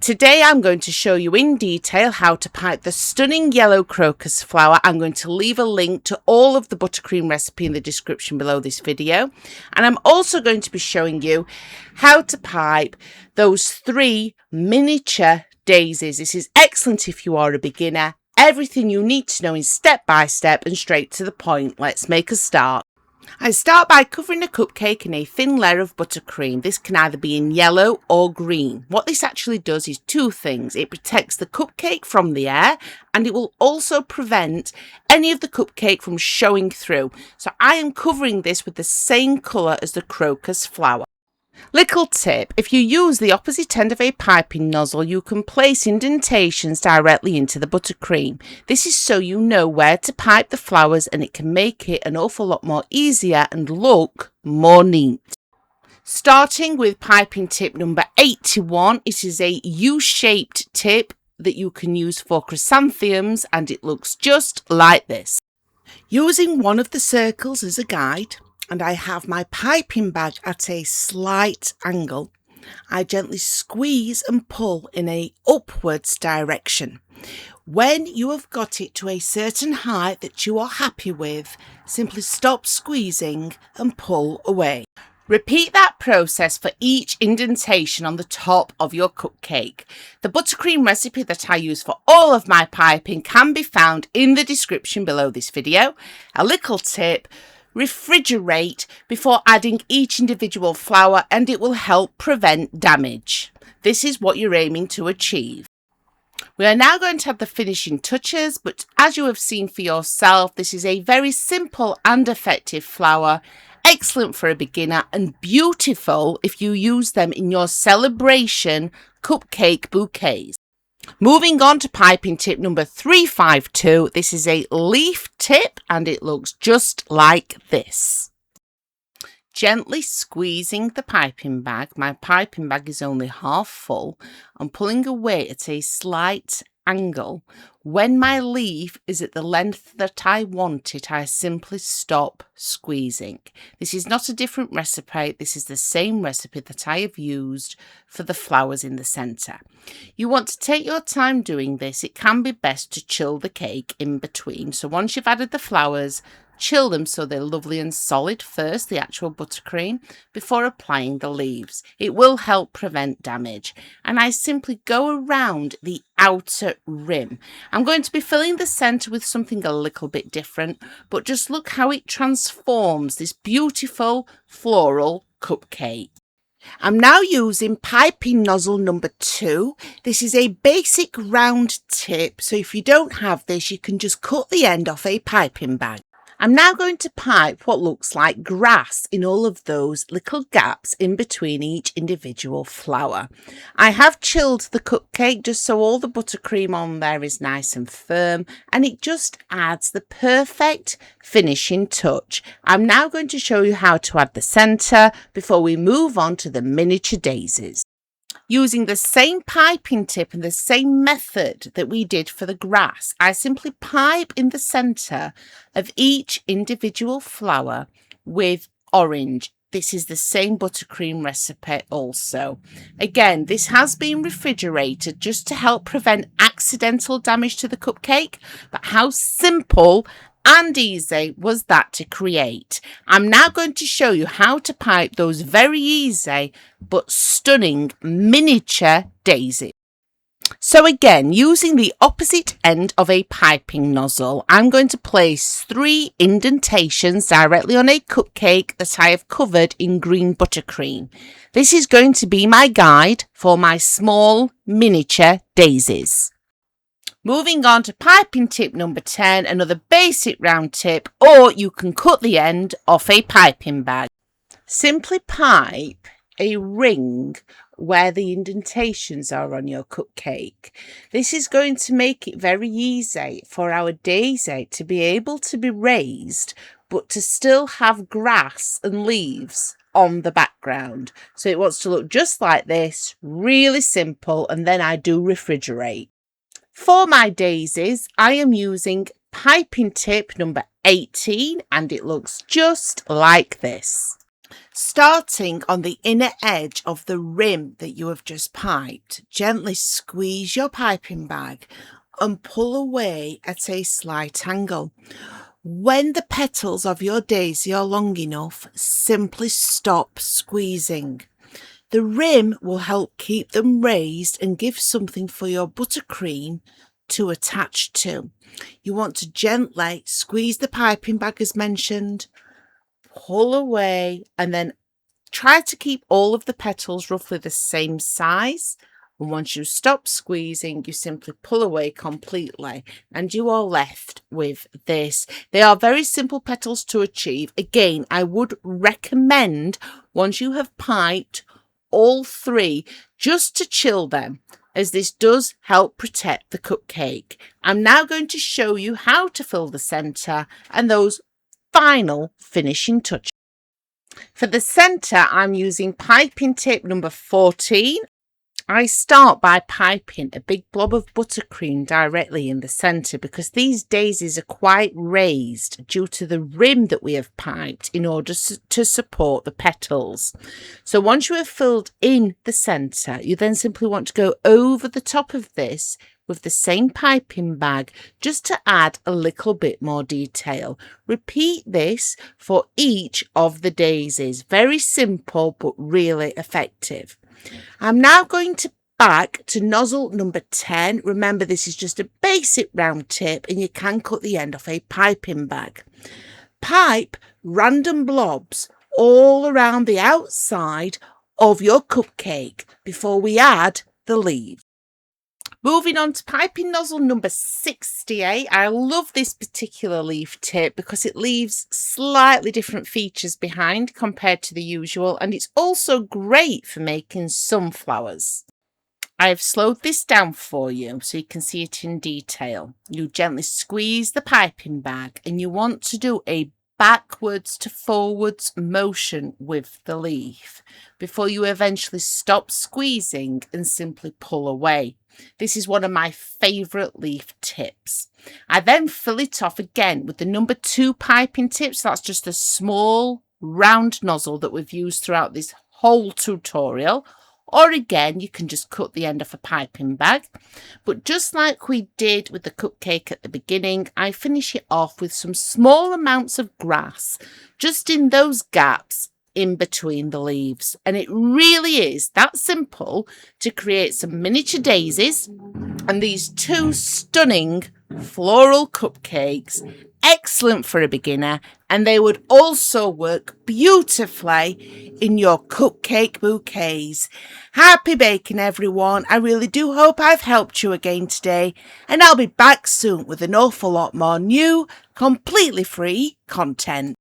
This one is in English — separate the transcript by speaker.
Speaker 1: Today I'm going to show you in detail how to pipe the stunning yellow crocus flower. I'm going to leave a link to all of the buttercream recipe in the description below this video. And I'm also going to be showing you how to pipe those 3 miniature daisies. This is excellent if you are a beginner. Everything you need to know is step by step and straight to the point. Let's make a start. I start by covering a cupcake in a thin layer of buttercream. This can either be in yellow or green. What this actually does is 2 things. It protects the cupcake from the air, and it will also prevent any of the cupcake from showing through. So I am covering this with the same colour as the crocus flower. Little tip, if you use the opposite end of a piping nozzle, you can place indentations directly into the buttercream. This is so you know where to pipe the flowers, and it can make it an awful lot more easier and look more neat. Starting with piping tip number 81, it is a U-shaped tip that you can use for chrysanthemums, and it looks just like this. Using one of the circles as a guide, and I have my piping bag at a slight angle, I gently squeeze and pull in a upwards direction. When you have got it to a certain height that you are happy with, simply stop squeezing and pull away. Repeat that process for each indentation on the top of your cupcake. The buttercream recipe that I use for all of my piping can be found in the description below this video. A little tip: refrigerate before adding each individual flower, and it will help prevent damage. This is what you're aiming to achieve. We are now going to add the finishing touches, but as you have seen for yourself, this is a very simple and effective flower, excellent for a beginner and beautiful if you use them in your celebration cupcake bouquets. Moving on to piping tip number 352, this is a leaf tip and it looks just like this. Gently squeezing the piping bag, my piping bag is only half full, and pulling away at a slight angle. When my leaf is at the length that I want it, I simply stop squeezing. This is not a different recipe, this is the same recipe that I have used for the flowers in the centre. You want to take your time doing this. It can be best to chill the cake in between. So once you've added the flowers, chill them so they're lovely and solid first, the actual buttercream, before applying the leaves. It will help prevent damage. And I simply go around the outer rim. I'm going to be filling the centre with something a little bit different, but just look how it transforms this beautiful floral cupcake. I'm now using piping nozzle number 2. This is a basic round tip, so if you don't have this, you can just cut the end off a piping bag. I'm now going to pipe what looks like grass in all of those little gaps in between each individual flower. I have chilled the cupcake just so all the buttercream on there is nice and firm, and it just adds the perfect finishing touch. I'm now going to show you how to add the centre before we move on to the miniature daisies. Using the same piping tip and the same method that we did for the grass, I simply pipe in the centre of each individual flower with orange. This is the same buttercream recipe also. Again, this has been refrigerated just to help prevent accidental damage to the cupcake, but how simple and easy was that to create. I'm now going to show you how to pipe those very easy but stunning miniature daisies. So again, using the opposite end of a piping nozzle, I'm going to place 3 indentations directly on a cupcake that I have covered in green buttercream. This is going to be my guide for my small miniature daisies. Moving on to piping tip number 10, another basic round tip, or you can cut the end off a piping bag. Simply pipe a ring where the indentations are on your cupcake. This is going to make it very easy for our daisy to be able to be raised, but to still have grass and leaves on the background. So it wants to look just like this, really simple, and then I do refrigerate. For my daisies, I am using piping tip number 18, and it looks just like this. Starting on the inner edge of the rim that you have just piped, gently squeeze your piping bag and pull away at a slight angle. When the petals of your daisy are long enough, simply stop squeezing. The rim will help keep them raised and give something for your buttercream to attach to. You want to gently squeeze the piping bag as mentioned, pull away, and then try to keep all of the petals roughly the same size. And once you stop squeezing, you simply pull away completely and you are left with this. They are very simple petals to achieve. Again, I would recommend once you have piped all three just to chill them, as this does help protect the cupcake. I'm now going to show you how to fill the centre and those final finishing touches. For the centre, I'm using piping tape number 14. I start by piping a big blob of buttercream directly in the centre because these daisies are quite raised due to the rim that we have piped in order to support the petals. So once you have filled in the centre, you then simply want to go over the top of this with the same piping bag just to add a little bit more detail. Repeat this for each of the daisies. Very simple but really effective. I'm now going to back to nozzle number 10. Remember, this is just a basic round tip and you can cut the end off a piping bag. Pipe random blobs all around the outside of your cupcake before we add the leaves. Moving on to piping nozzle number 68. I love this particular leaf tip because it leaves slightly different features behind compared to the usual, and it's also great for making sunflowers. I have slowed this down for you so you can see it in detail. You gently squeeze the piping bag and you want to do a backwards to forwards motion with the leaf before you eventually stop squeezing and simply pull away. This is one of my favourite leaf tips. I then fill it off again with the number 2 piping tip. So that's just a small round nozzle that we've used throughout this whole tutorial. Or again, you can just cut the end off a piping bag. But just like we did with the cupcake at the beginning, I finish it off with some small amounts of grass just in those gaps in between the leaves. And it really is that simple to create some miniature daisies and these 2 stunning floral cupcakes. Excellent for a beginner, and they would also work beautifully in your cupcake bouquets. Happy baking, everyone. I really do hope I've helped you again today, and I'll be back soon with an awful lot more new, completely free content.